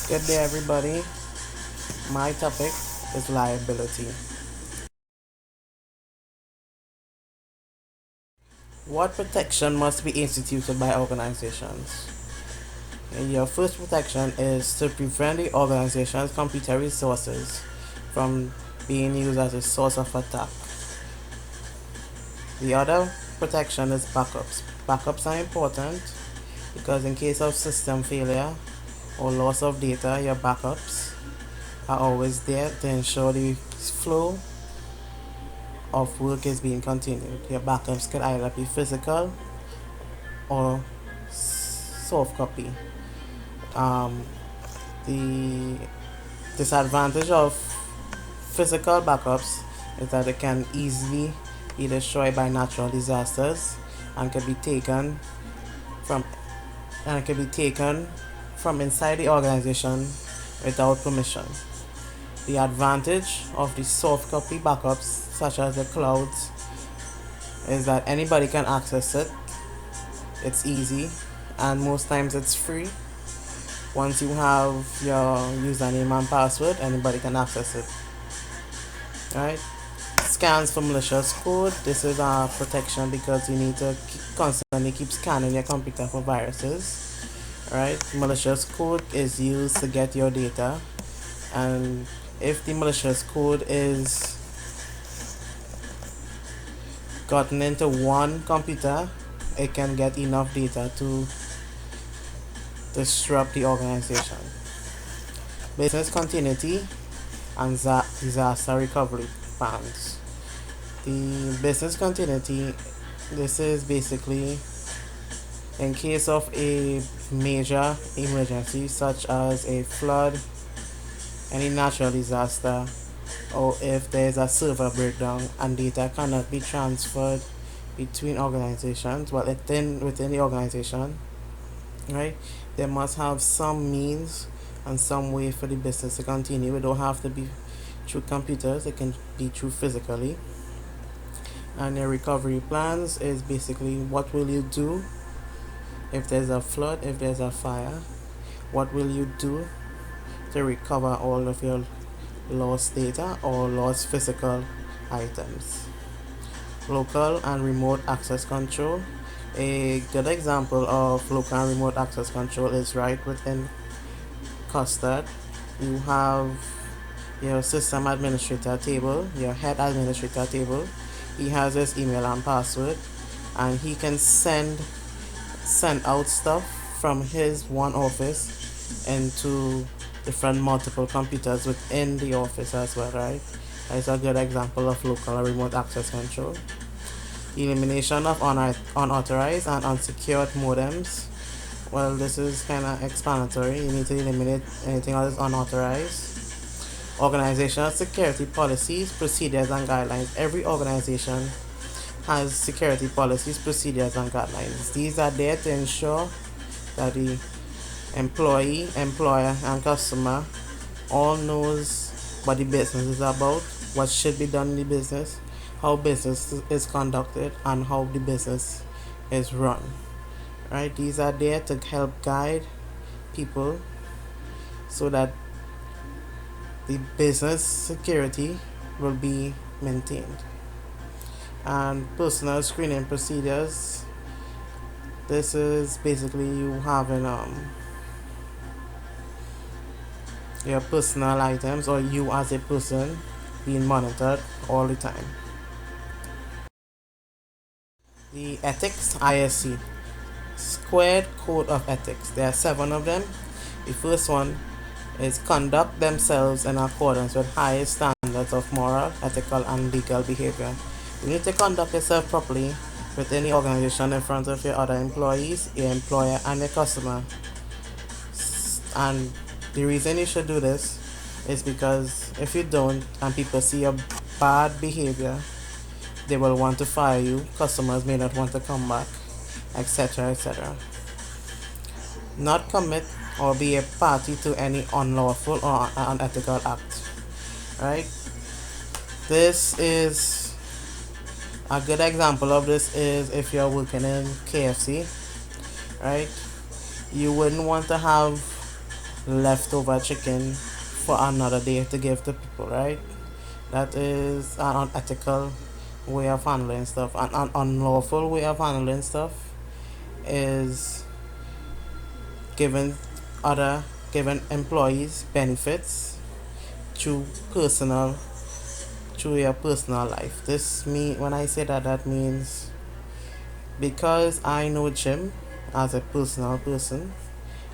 Good day, everybody. My topic is liability. What protection must be instituted by organizations? Your first protection is to prevent the organization's computer resources from being used as a source of attack. The other protection is backups. Backups are important because in case of system failure or loss of data, your backups are always there to ensure the flow of work is being continued. Your backups could either be physical or soft copy. Um, the disadvantage of physical backups is that it can easily be destroyed by natural disasters and can be taken from from inside the organization without permission. The advantage of the soft copy backups, such as the clouds, is that anybody can access it. It's easy, and most times it's free. Once you have your username and password, anybody can access it. Right? Scans for malicious code. This is our protection because you need to constantly keep scanning your computer for viruses. Right? Malicious code is used to get your data, and if the malicious code is gotten into one computer, it can get enough data to disrupt the organization. Business continuity and disaster recovery plans. The business continuity, this is basically in case of a major emergency such as a flood, any natural disaster, or if there's a server breakdown and data cannot be transferred between organizations, well, within the organization, right? They must have some means and some way for the business to continue. It don't have to be through computers, it can be through physically. And your recovery plans is basically what will you do if there's a flood, if there's a fire, what will you do to recover all of your lost data or lost physical items. Local and remote access control. A good example of local and remote access control is right within Custard. You have your system administrator table, your head administrator table. He has his email and password, and he can send out stuff from his one office into different multiple computers within the office as well, right? That's a good example of local or remote access control. Elimination of unauthorized and unsecured modems. Well, this is kind of explanatory. You need to eliminate anything that is unauthorized. Organizational security policies, procedures, and guidelines. Every organization has security policies, procedures, and guidelines. These are there to ensure that the employee, employer, and customer all knows what the business is about, what should be done in the business, how business is conducted, and how the business is run. Right? These are there to help guide people so that the business security will be maintained. And personal screening procedures. This is basically you having your personal items or you as a person being monitored all the time. The ethics ISC Squared Code of Ethics. There are 7 of them. The first one is conduct themselves in accordance with highest standards of moral, ethical, and legal behavior. You need to conduct yourself properly within the organization in front of your other employees, your employer, and your customer. And the reason you should do this is because if you don't and people see your bad behavior, they will want to fire you, customers may not want to come back, etc. etc. Not commit or be a party to any unlawful or unethical act. Right? This is a good example of this is if you're working in KFC, right? You wouldn't want to have leftover chicken for another day to give to people, right? That is an unethical way of handling stuff. An unlawful way of handling stuff is giving other giving employees benefits through personal through your personal life. This me when I say that, that means because I know Jim as a personal person,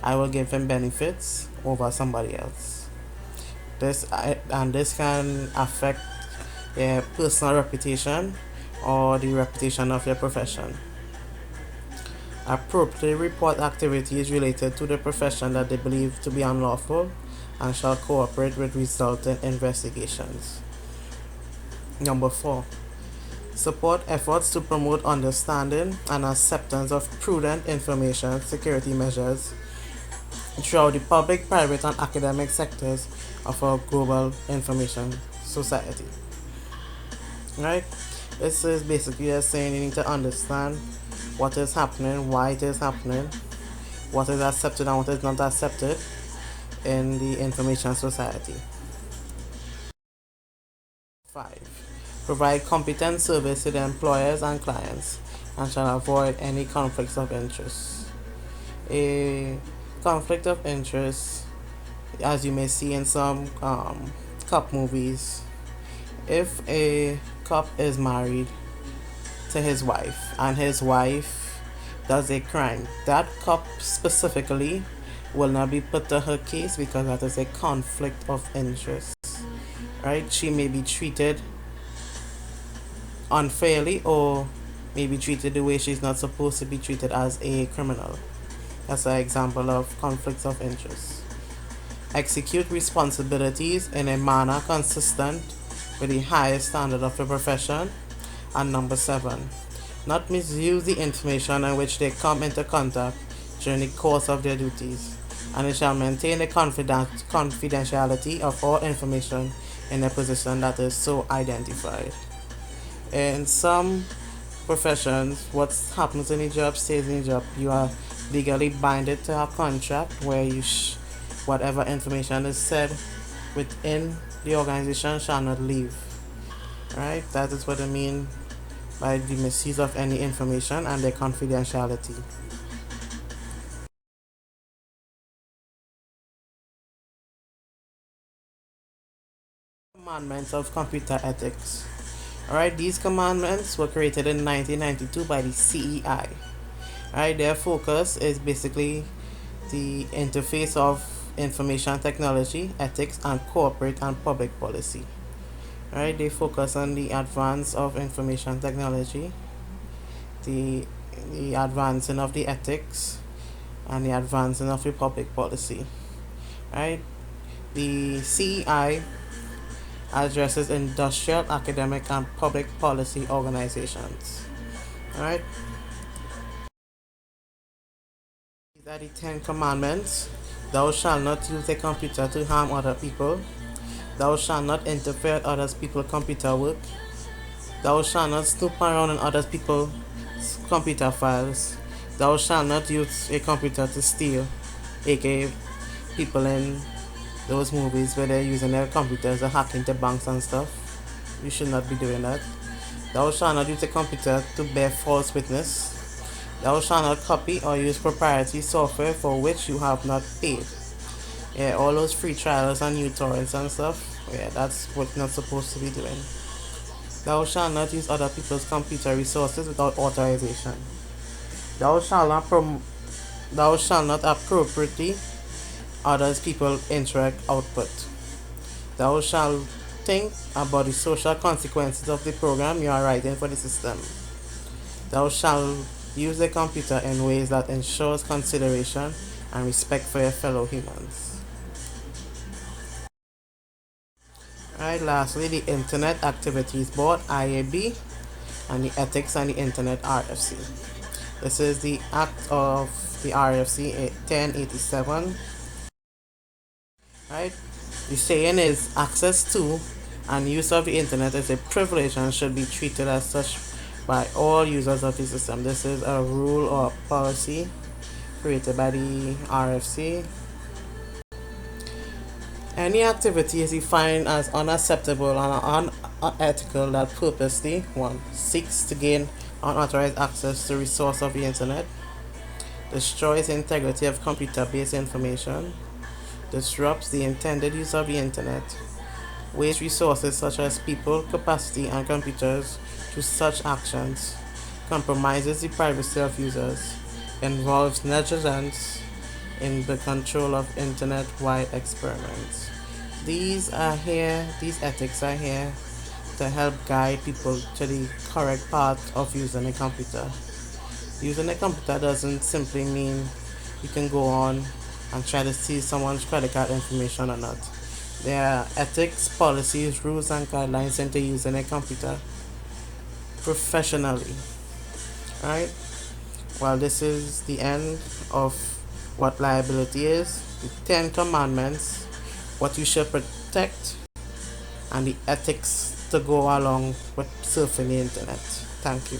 I will give him benefits over somebody else. And this can affect your personal reputation or the reputation of your profession. Appropriately report activities related to the profession that they believe to be unlawful and shall cooperate with resultant investigations. Number 4. Support efforts to promote understanding and acceptance of prudent information security measures throughout the public, private, and academic sectors of our global information society. Right? This is basically just saying you need to understand what is happening, why it is happening, what is accepted and what is not accepted in the information society. 5. Provide competent service to the employers and clients and shall avoid any conflicts of interest. A conflict of interest, as you may see in some cop movies, if a cop is married to his wife and his wife does a crime, that cop specifically will not be put to her case because that is a conflict of interest. Right? She may be treated unfairly or may be treated the way she's not supposed to be treated as a criminal. That's an example of conflicts of interest. Execute responsibilities in a manner consistent with the highest standard of the profession. And number 7, not misuse the information in which they come into contact during the course of their duties, and they shall maintain the confidentiality of all information in a position that is so identified. In some professions, what happens in the job stays in the job. You are legally binded to a contract where whatever information is said within the organization shall not leave. Right? That is what I mean by the misuse of any information and their confidentiality. Commandments of computer ethics. Alright, these commandments were created in 1992 by the CEI. Alright, their focus is basically the interface of information technology, ethics, and corporate and public policy. Alright, they focus on the advance of information technology, the advancing of the ethics, and the advancing of the public policy. Alright, the CEI addresses industrial, academic, and public policy organizations. Alright, these are the 10 commandments. Thou shalt not use a computer to harm other people. Thou shalt not interfere with other people's computer work. Thou shalt not snoop around in other people's computer files. Thou shalt not use a computer to steal, aka people in those movies where they're using their computers to hack into banks and stuff. You should not be doing that. Thou shalt not use a computer to bear false witness. Thou shalt not copy or use proprietary software for which you have not paid. Yeah, all those free trials and uTorrents and stuff. Yeah, that's what you're not supposed to be doing. Thou shalt not use other people's computer resources without authorization. Thou shalt not appropriately others people interact output. Thou shalt think about the social consequences of the program you are writing for the system. Thou shalt use the computer in ways that ensures consideration and respect for your fellow humans. Alright, lastly, the Internet Activities Board, IAB, and the Ethics and the Internet, RFC. This is the Act of the RFC 1087. Right? The saying is access to and use of the internet is a privilege and should be treated as such by all users of the system. This is a rule or policy created by the RFC Any activities you find as unacceptable and unethical that purposely, one, seeks to gain unauthorized access to resource of the internet, destroys the integrity of computer-based information, disrupts the intended use of the internet, wastes resources such as people, capacity, and computers through such actions, compromises the privacy of users, involves negligence in the control of internet-wide experiments. These ethics are here to help guide people to the correct path of using a computer. Using a computer doesn't simply mean you can go on and try to see someone's credit card information or not. There are ethics, policies, rules, and guidelines into using a computer professionally. Alright? Well, this is the end of what liability is, the 10 commandments, what you should protect, and the ethics to go along with surfing the internet. Thank you.